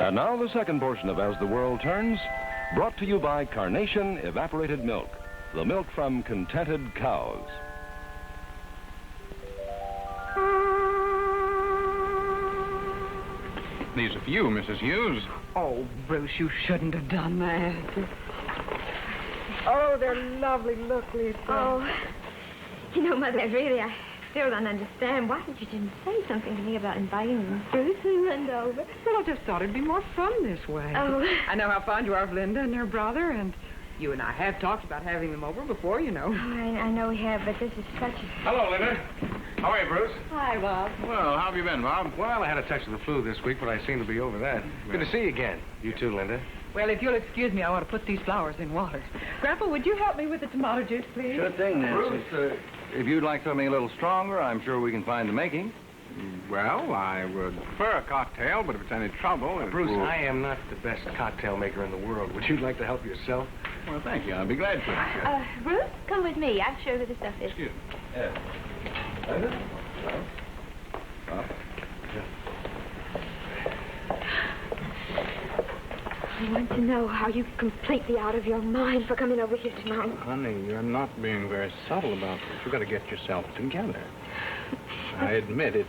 And now the second portion of As the World Turns, brought to you by Carnation Evaporated Milk, the milk from contented cows. These are for you, Mrs. Hughes. Oh, Bruce, you shouldn't have done that. Oh, they're lovely. Look, Lisa. Oh, you know, Mother, I still don't understand. Why didn't you say something to me about inviting Bruce and Linda over? Well, I just thought it'd be more fun this way. Oh. I know how fond you are of Linda and her brother, and you and I have talked about having them over before, you know. Oh, I know we have, but this is such a... Hello, Linda. How are you, Bruce? Hi, Bob. Well, how have you been, Bob? Well, I had a touch of the flu this week, but I seem to be over that. Good to see you again. You too, Linda. Well, if you'll excuse me, I want to put these flowers in water. Grandpa, would you help me with the tomato juice, please? Sure thing, Nancy. Bruce, if you'd like something a little stronger, I'm sure we can find the making. Well, I would prefer a cocktail, but if it's any trouble... Bruce, I am not the best cocktail maker in the world. Would you like to help yourself? Well, thank you. I'll be glad to. Bruce, come with me. I'm sure who the stuff is. Excuse me. Yes. Linda? Well? I want to know how you completely out of your mind for coming over here tonight. Honey, you're not being very subtle about this. You've got to get yourself together. I admit it's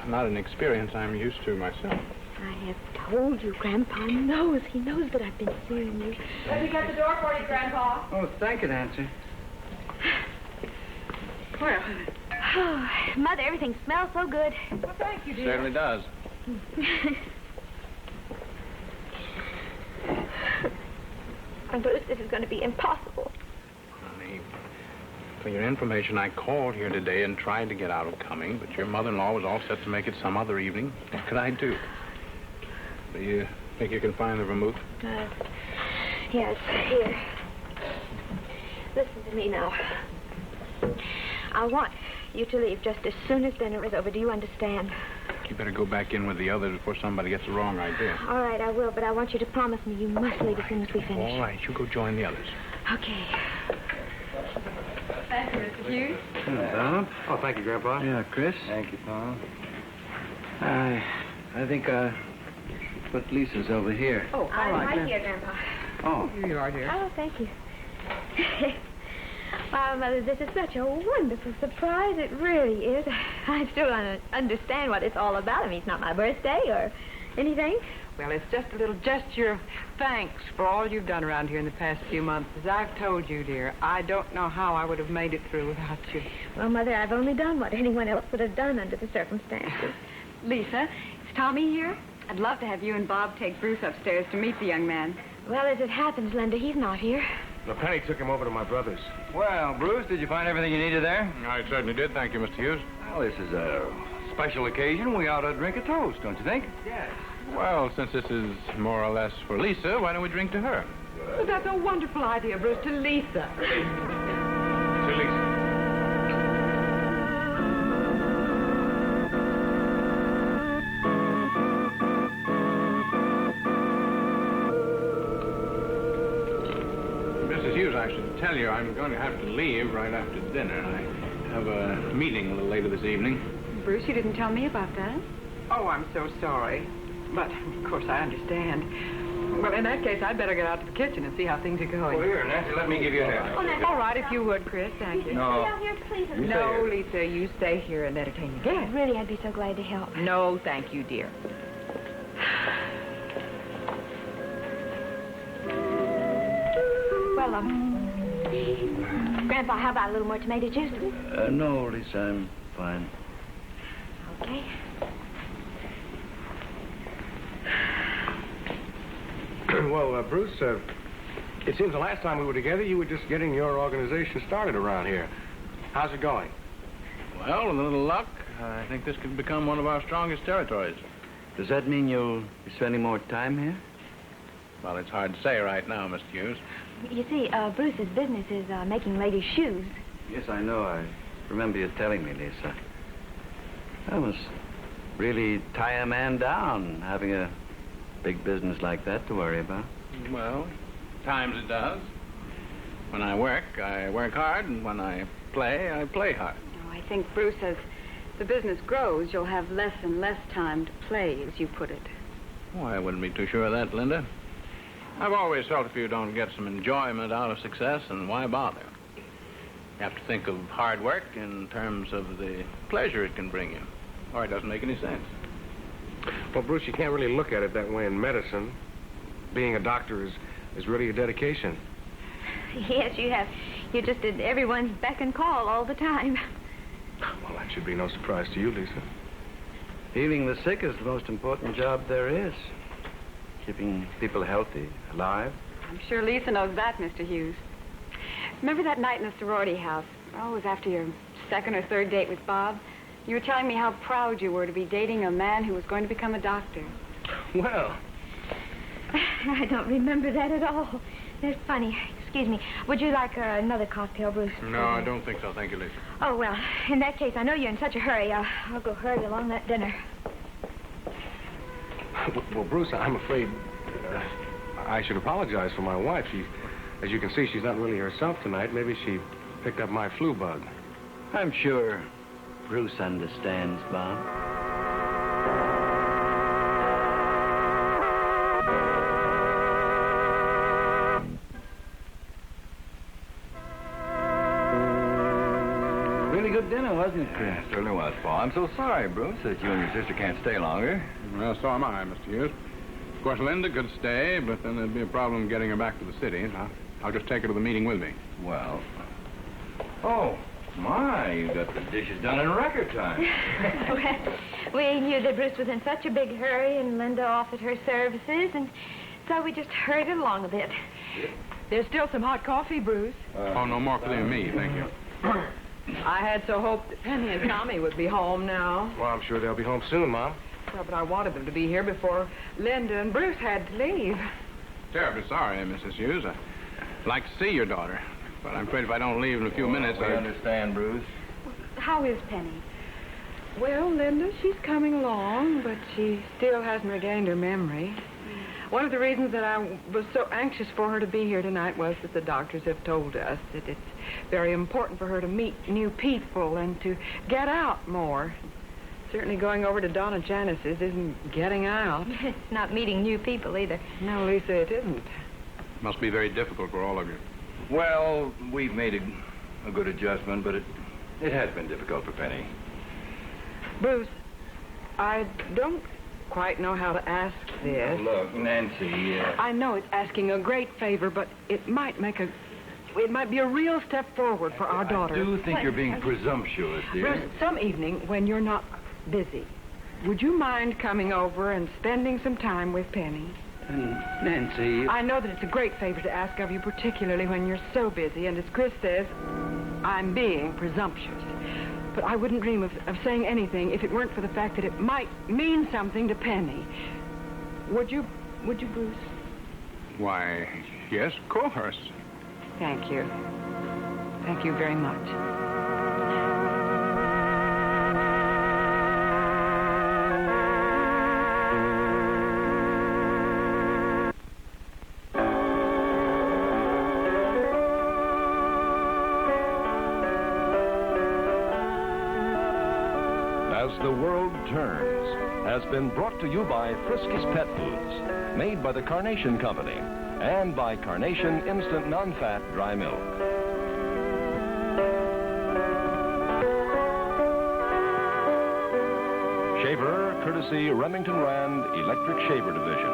not an experience I'm used to myself. I have told you, Grandpa knows. He knows that I've been seeing you. Let me get the door for you, Grandpa. Oh, thank you, Nancy. Well, Oh, Mother, everything smells so good. well, thank you, dear. Certainly does. Bruce, this is going to be impossible. Honey, for your information, I called here today and tried to get out of coming, but your mother-in-law was all set to make it some other evening. What could I do? Do you think you can find the vermouth? Yes, here. Listen to me now. I want you to leave just as soon as dinner is over. Do you understand? You better go back in with the others before somebody gets the wrong idea. All right, I will, but I want you to promise me you must leave as soon as we finish. All right, you go join the others. Okay. Thank you, Mr. Hughes. Hello, Bob. Oh, thank you, Grandpa. Yeah, Chris. Thank you, Paul. I think I put Lisa's over here. Oh, all I'm right, right then. here, Grandpa. Oh. Here you are, dear. Oh, thank you. Wow, Mother, this is such a wonderful surprise. It really is. I still don't understand what it's all about. I mean, it's not my birthday or anything. Well, it's just a little gesture of thanks for all you've done around here in the past few months. As I've told you, dear, I don't know how I would have made it through without you. Well, Mother, I've only done what anyone else would have done under the circumstances. Lisa, is Tommy here? I'd love to have you and Bob take Bruce upstairs to meet the young man. Well, as it happens, Linda, he's not here. The Penny took him over to my brother's. Well, Bruce, did you find everything you needed there? I certainly did. Thank you, Mr. Hughes. Well, this is a special occasion. We ought to drink a toast, don't you think? Yes. Well, since this is more or less for Lisa, why don't we drink to her? Well, that's a wonderful idea, Bruce, to Lisa. To Lisa. Mrs. Hughes, I should tell you I'm going to have to leave right after dinner. I have a meeting a little later this evening. Bruce, you didn't tell me about that. Oh, I'm so sorry. But, of course, I understand. Well, in that case, I'd better get out to the kitchen and see how things are going. Oh, here, Nancy, let me give you a hand. Oh, now, All right, if you would, Chris. Thank you. No. Stay out here, please. You stay No, here. Lisa, you stay here and entertain the guests. Really, I'd be so glad to help. No, thank you, dear. Well, Grandpa, how about a little more tomato juice? No, Lisa, I'm fine. Okay. Well, Bruce, it seems the last time we were together, you were just getting your organization started around here. How's it going? Well, with a little luck, I think this could become one of our strongest territories. Does that mean you'll be spending more time here? Well, it's hard to say right now, Mr. Hughes. You see, Bruce's business is making ladies' shoes. Yes, I know. I remember you telling me, Lisa. That must really tie a man down, having a big business like that to worry about. Well, times it does. When I work hard, and when I play hard. Oh, I think, Bruce, as the business grows, you'll have less and less time to play, as you put it. Oh, I wouldn't be too sure of that, Linda. I've always felt if you don't get some enjoyment out of success, then why bother? You have to think of hard work in terms of the pleasure it can bring you, or it doesn't make any sense. Well, Bruce, you can't really look at it that way in medicine. Being a doctor is really a dedication. Yes, you have. You're just at everyone's beck and call all the time. Well, that should be no surprise to you, Lisa. Healing the sick is the most important job there is. Keeping people healthy, alive. I'm sure Lisa knows that, Mr. Hughes. Remember that night in the sorority house? Oh, it was after your second or third date with Bob. You were telling me how proud you were to be dating a man who was going to become a doctor. Well, I don't remember that at all. That's funny. Excuse me. Would you like another cocktail, Bruce? No, I don't think so. Thank you, Lisa. Oh, well, in that case, I know you're in such a hurry. I'll go hurry along that dinner. well, Bruce, I'm afraid I should apologize for my wife. As you can see, she's not really herself tonight. Maybe she picked up my flu bug. I'm sure Bruce understands, Bob. Really good dinner, wasn't it, Chris? Yeah, it certainly was, Paul. I'm so sorry, Bruce, that you and your sister can't stay longer. Well, so am I, Mr. Hughes. Of course, Linda could stay, but then there'd be a problem getting her back to the city. I'll just take her to the meeting with me. Well. Oh, my, you got the dishes done in record time. Well, we knew that Bruce was in such a big hurry, and Linda offered her services, and so we just hurried it along a bit. There's still some hot coffee, Bruce. Oh, no more for me, thank you. I had so hoped that Penny and Tommy would be home now. Well, I'm sure they'll be home soon, Mom. Well, but I wanted them to be here before Linda and Bruce had to leave. Terribly sorry, Mrs. Hughes. I'd like to see your daughter, but I'm afraid if I don't leave in a few minutes, I understand, Bruce. How is Penny? Well, Linda, she's coming along, but she still hasn't regained her memory. One of the reasons that I was so anxious for her to be here tonight was that the doctors have told us that it's very important for her to meet new people and to get out more. Certainly going over to Donna Janice's isn't getting out. It's not meeting new people either. No, Lisa, it isn't. Must be very difficult for all of you. Well, we've made a good adjustment, but it has been difficult for Penny. Bruce, I don't quite know how to ask this. Look, Nancy, I know it's asking a great favor, but it might be a real step forward for our daughter. I do think you're being presumptuous, dear. Bruce, some evening when you're not busy, would you mind coming over and spending some time with Penny? Nancy... I know that it's a great favor to ask of you, particularly when you're so busy, and as Chris says, I'm being presumptuous. But I wouldn't dream of saying anything if it weren't for the fact that it might mean something to Penny. Would you, Bruce? Why, yes, of course. Thank you. Thank you very much. As the World Turns has been brought to you by Friskies Pet Foods, made by the Carnation Company, and by Carnation Instant Non-Fat Dry Milk. Shaver, courtesy Remington Rand Electric Shaver Division.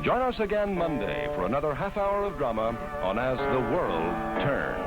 Join us again Monday for another half hour of drama on As the World Turns.